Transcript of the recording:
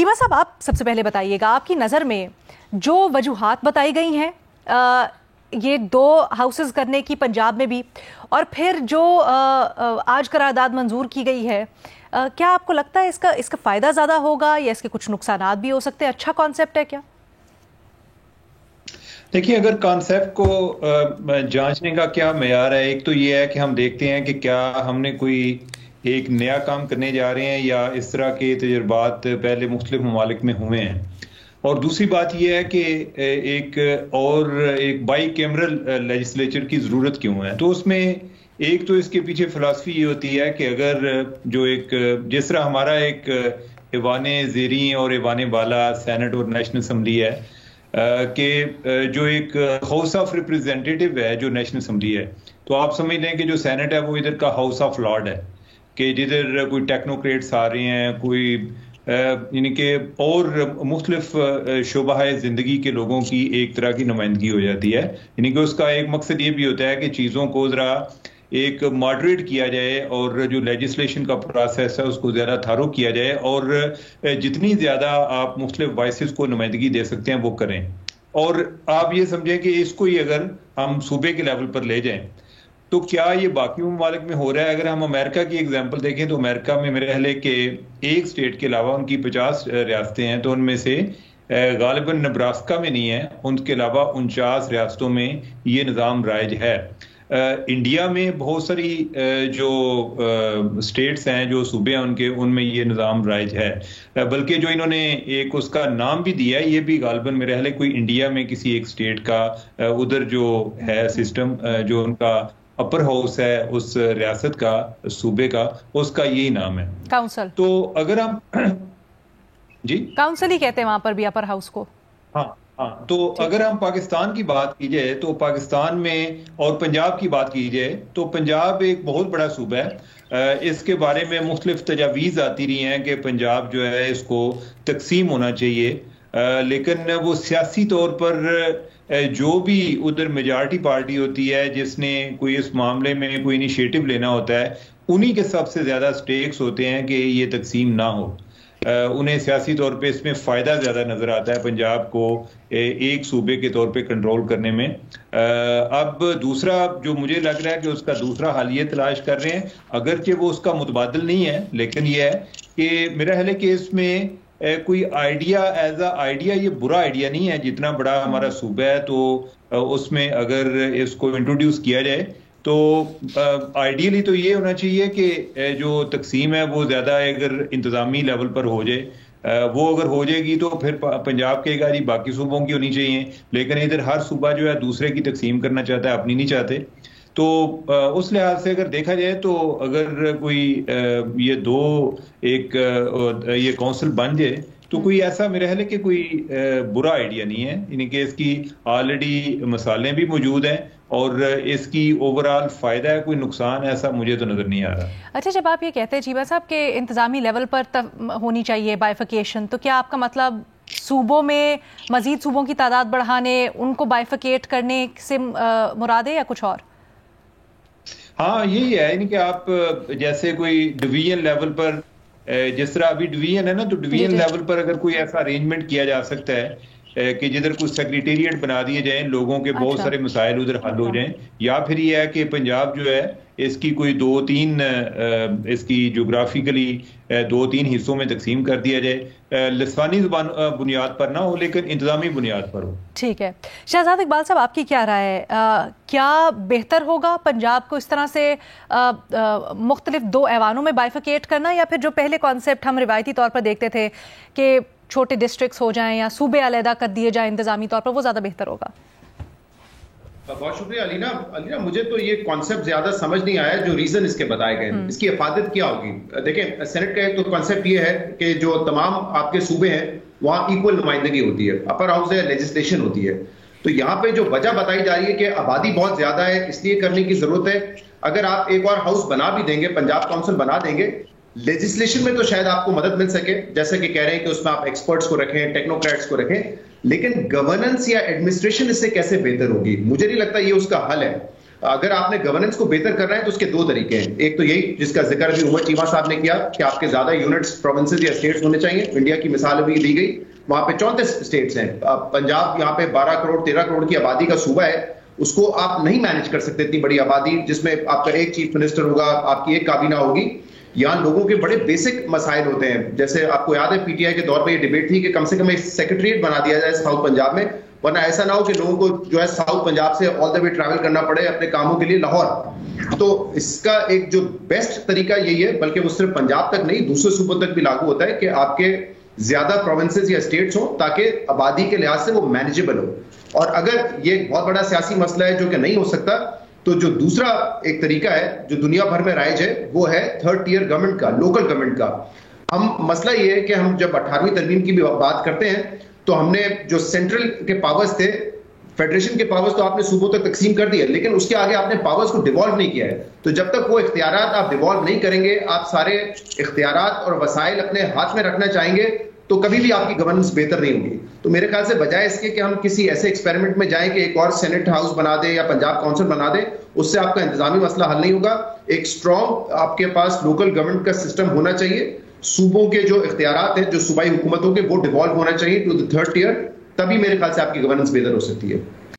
चीमा साहब, आप सबसे पहले बताइएगा, आपकी नज़र में जो वजूहात बताई गई हैं ये 2 हाउसेस करने की पंजाब में भी, और फिर जो आज करारदाद मंजूर की गई है, क्या आपको लगता है इसका फ़ायदा ज़्यादा होगा या इसके कुछ नुकसानात भी हो सकते हैं? अच्छा कॉन्सेप्ट है क्या? देखिए, अगर कॉन्सेप्ट को जांचने का क्या मेयार है, एक तो ये है कि हम देखते हैं कि क्या हमने कोई एक नया काम करने जा रहे हैं या इस तरह के तजुर्बात पहले मुख्तलिफ ममालिक में हुए हैं। और दूसरी बात यह है कि एक बाई कैमरल लेजिस्लेचर की ज़रूरत क्यों है। तो उसमें एक तो इसके पीछे फ़िलासफ़ी ये होती है कि अगर जो जिस तरह हमारा एक ऐवान ज़ेरी और ऐवान बाला सेनेट और नेशनल असम्बली है कि जो एक हाउस ऑफ रिप्रेजेंटेटिव है जो नेशनल असम्बली है, तो आप समझ लें कि जो सेनेट है वो इधर का हाउस ऑफ लॉर्ड है, कि जिधर कोई टेक्नोक्रेट्स आ रहे हैं, कोई यानी कि और मुख्तलिफ शोबा ज़िंदगी के लोगों की एक तरह की नुमाइंदगी हो जाती है। यानी कि उसका एक मकसद ये भी होता है कि चीज़ों को ज़रा एक मॉडरेट किया जाए और जो लेजिस्लेशन का प्रोसेस है उसको ज़्यादा थारो किया जाए और जितनी ज़्यादा आप मुख्तलिफ वॉइसेस को नुमाइंदगी दे सकते हैं वो करें। और आप ये समझें कि इसको ही अगर हम सूबे के लेवल पर ले जाएं तो क्या ये बाकी ममालिक में हो रहा है? अगर हम अमेरिका की एग्जांपल देखें तो अमेरिका में मेरे ख्याल है कि एक स्टेट के अलावा उनकी 50 रियासतें हैं, तो उनमें से गालिबन नब्रास्का में नहीं है, उनके अलावा 49 रियासतों में ये निज़ाम राइज है। इंडिया में बहुत सारी जो स्टेट्स हैं, जो सूबे हैं उनके, उनमें ये निज़ाम राइज है। बल्कि जो इन्होंने एक उसका नाम भी दिया है, ये भी गालिबन मेरे ख्याल है कोई इंडिया में किसी एक स्टेट का उधर जो है सिस्टम, जो उनका अपर हाउस है उस रियासत का, सूबे का, उसका यही नाम है, काउंसिल। तो अगर हम जी काउंसिल ही कहते हैं वहां पर भी अपर हाउस को। हाँ, तो अगर हम पाकिस्तान की बात की जाए तो पाकिस्तान में और पंजाब की बात की जाए तो पंजाब एक बहुत बड़ा सूबा है। इसके बारे में मुख्तलिफ तजावीज़ आती रही हैं कि पंजाब जो है इसको तकसीम होना चाहिए, लेकिन वो सियासी तौर पर जो भी उधर मेजॉरिटी पार्टी होती है जिसने कोई इस मामले में कोई इनिशिएटिव लेना होता है, उन्हीं के सबसे ज़्यादा स्टेक्स होते हैं कि ये तकसीम ना हो। उन्हें सियासी तौर पे इसमें फ़ायदा ज़्यादा नज़र आता है पंजाब को एक सूबे के तौर पे कंट्रोल करने में। अब दूसरा जो मुझे लग रहा है कि उसका दूसरा हल ये तलाश कर रहे हैं, अगरचे वो उसका मुतबादिल नहीं है, लेकिन ये है कि मेरा ख्याल है कि इसमें कोई आइडिया एज अ आइडिया ये बुरा आइडिया नहीं है। जितना बड़ा हमारा सूबा है तो उसमें अगर इसको इंट्रोड्यूस किया जाए तो आइडियली तो ये होना चाहिए कि जो तकसीम है वो ज़्यादा अगर इंतज़ामी लेवल पर हो जाए, वो अगर हो जाएगी तो फिर पंजाब कहेगा जी बाकी सूबों की होनी चाहिए, लेकिन इधर हर सूबा जो है दूसरे की तकसीम करना चाहता है, अपनी नहीं चाहते। तो उस लिहाज से अगर देखा जाए तो अगर कोई ये ये काउंसिल बन जाए तो कोई ऐसा मेरे ख्याल है कि कोई बुरा आइडिया नहीं है। यानी कि इसकी ऑलरेडी मसाले भी मौजूद हैं और इसकी ओवरऑल फायदा है, कोई नुकसान ऐसा मुझे तो नजर नहीं आ रहा। अच्छा, जब आप ये कहते हैं चीमा साहब के इंतजामी लेवल पर होनी चाहिए बाइफिकेशन, तो क्या आपका मतलब सूबों में मजीद सूबों की तादाद बढ़ाने, उनको बाइफिकेट करने से मुराद है या कुछ और? हाँ, यही है। यानी कि आप जैसे कोई डिवीजन लेवल पर, जिस तरह अभी डिवीजन है ना, तो डिवीजन लेवल पर अगर कोई ऐसा अरेंजमेंट किया जा सकता है कि जिधर कुछ सेक्रेटेरिएट बना दिए जाएं, लोगों के बहुत सारे मसाइल उधर हल हो जाएं, या फिर ये है कि पंजाब जो है इसकी कोई 2-3 इसकी जोग्राफिकली 2-3 हिस्सों में तकसीम कर दिया जाए, लिसानी बुनियाद पर ना हो लेकिन इंतजामी बुनियाद पर हो। ठीक है। शहजाद इकबाल साहब, आपकी क्या राय है? क्या बेहतर होगा पंजाब को इस तरह से मुख्तलिफ 2 ऐवानों में बाइफिकेट करना, या फिर जो पहले कॉन्सेप्ट हम रिवायती तौर पर देखते थे कि छोटे डिस्ट्रिक्ट्स हो जाएं या सूबे अलहदा कर दिए जाएं इंतजामी तौर पर, वो ज़्यादा बेहतर होगा? बहुत शुक्रिया अलीना, मुझे तो ये कॉन्सेप्ट ज्यादा समझ नहीं आया जो रीजन इसके बताए गए, इसकी इफादत क्या होगी। देखें, सेनेट का एक तो कॉन्सेप्ट ये है कि जो तमाम आपके सूबे हैं वहां इक्वल नुमाइंदगी होती है, अपर हाउस है, लेजिस्लेशन होती है। तो यहाँ पे जो वजह बताई जा रही है कि आबादी बहुत ज्यादा है इसलिए करने की जरूरत है। अगर आप एक और हाउस बना भी देंगे, पंजाब काउंसिल बना देंगे, लेजिस्लेशन में तो शायद आपको मदद मिल सके, जैसे कि कह रहे हैं कि उसमें आप एक्सपर्ट्स को रखें, टेक्नोक्रेट्स को रखें, लेकिन गवर्नेंस या एडमिनिस्ट्रेशन इससे कैसे बेहतर होगी? मुझे नहीं लगता ये उसका हल है। अगर आपने गवर्नेंस को बेहतर करना है तो उसके दो तरीके हैं। एक तो यही जिसका जिक्र अभी उमर चीमा साहब ने किया कि आपके ज्यादा यूनिट्स, प्रोविंसेस या स्टेट्स होने चाहिए। इंडिया की मिसाल अभी दी गई, वहां पे 34 स्टेट्स हैं। पंजाब यहाँ पे 12 करोड़ 13 करोड़ की आबादी का सूबा है, उसको आप नहीं मैनेज कर सकते इतनी बड़ी आबादी जिसमें आपका एक चीफ मिनिस्टर होगा, आपकी एक काबीना होगी। यहाँ लोगों के बड़े बेसिक मसाइल होते हैं। जैसे आपको याद है पीटीआई के दौर पे ये डिबेट थी कि कम से कम एक सेक्रेटरीट बना दिया जाए साउथ पंजाब में, वरना ऐसा ना हो कि लोगों को जो है साउथ पंजाब से ऑल द वे ट्रैवल करना पड़े अपने कामों के लिए लाहौर। तो इसका एक जो बेस्ट तरीका यही है, बल्कि वो सिर्फ पंजाब तक नहीं दूसरे सूबों तक भी लागू होता है कि आपके ज्यादा प्रोविंसेस या स्टेट्स हो ताकि आबादी के लिहाज से वो मैनेजेबल हो। और अगर ये बहुत बड़ा सियासी मसला है जो कि नहीं हो सकता, तो जो दूसरा एक तरीका है जो दुनिया भर में राइज है वो है थर्ड टियर गवर्नमेंट का, लोकल गवर्नमेंट का। हम मसला ये है कि हम जब 18वीं तरमीम की भी बात करते हैं तो हमने जो सेंट्रल के पावर्स थे, फेडरेशन के पावर्स तो आपने सूबों तक तकसीम कर दिया, लेकिन उसके आगे आपने पावर्स को डिवॉल्व नहीं किया है। तो जब तक वो इख्तियारात आप डिवॉल्व नहीं करेंगे, आप सारे इख्तियारात और वसाइल अपने हाथ में रखना चाहेंगे, तो कभी भी आपकी गवर्नेंस बेहतर नहीं होगी। तो मेरे ख्याल से बजाय इसके कि हम किसी ऐसे एक्सपेरिमेंट में जाएं कि एक और सेनेट हाउस बना दें या पंजाब काउंसिल बना दें, उससे आपका इंतजामी मसला हल नहीं होगा। एक स्ट्रॉन्ग आपके पास लोकल गवर्नमेंट का सिस्टम होना चाहिए। सूबों के जो इख्तियारात हैं, जो सूबाई हुकूमतों के, वो डिवॉल्व होना चाहिए टू द थर्ड टियर, तभी मेरे ख्याल से आपकी गवर्नेंस बेहतर हो सकती है।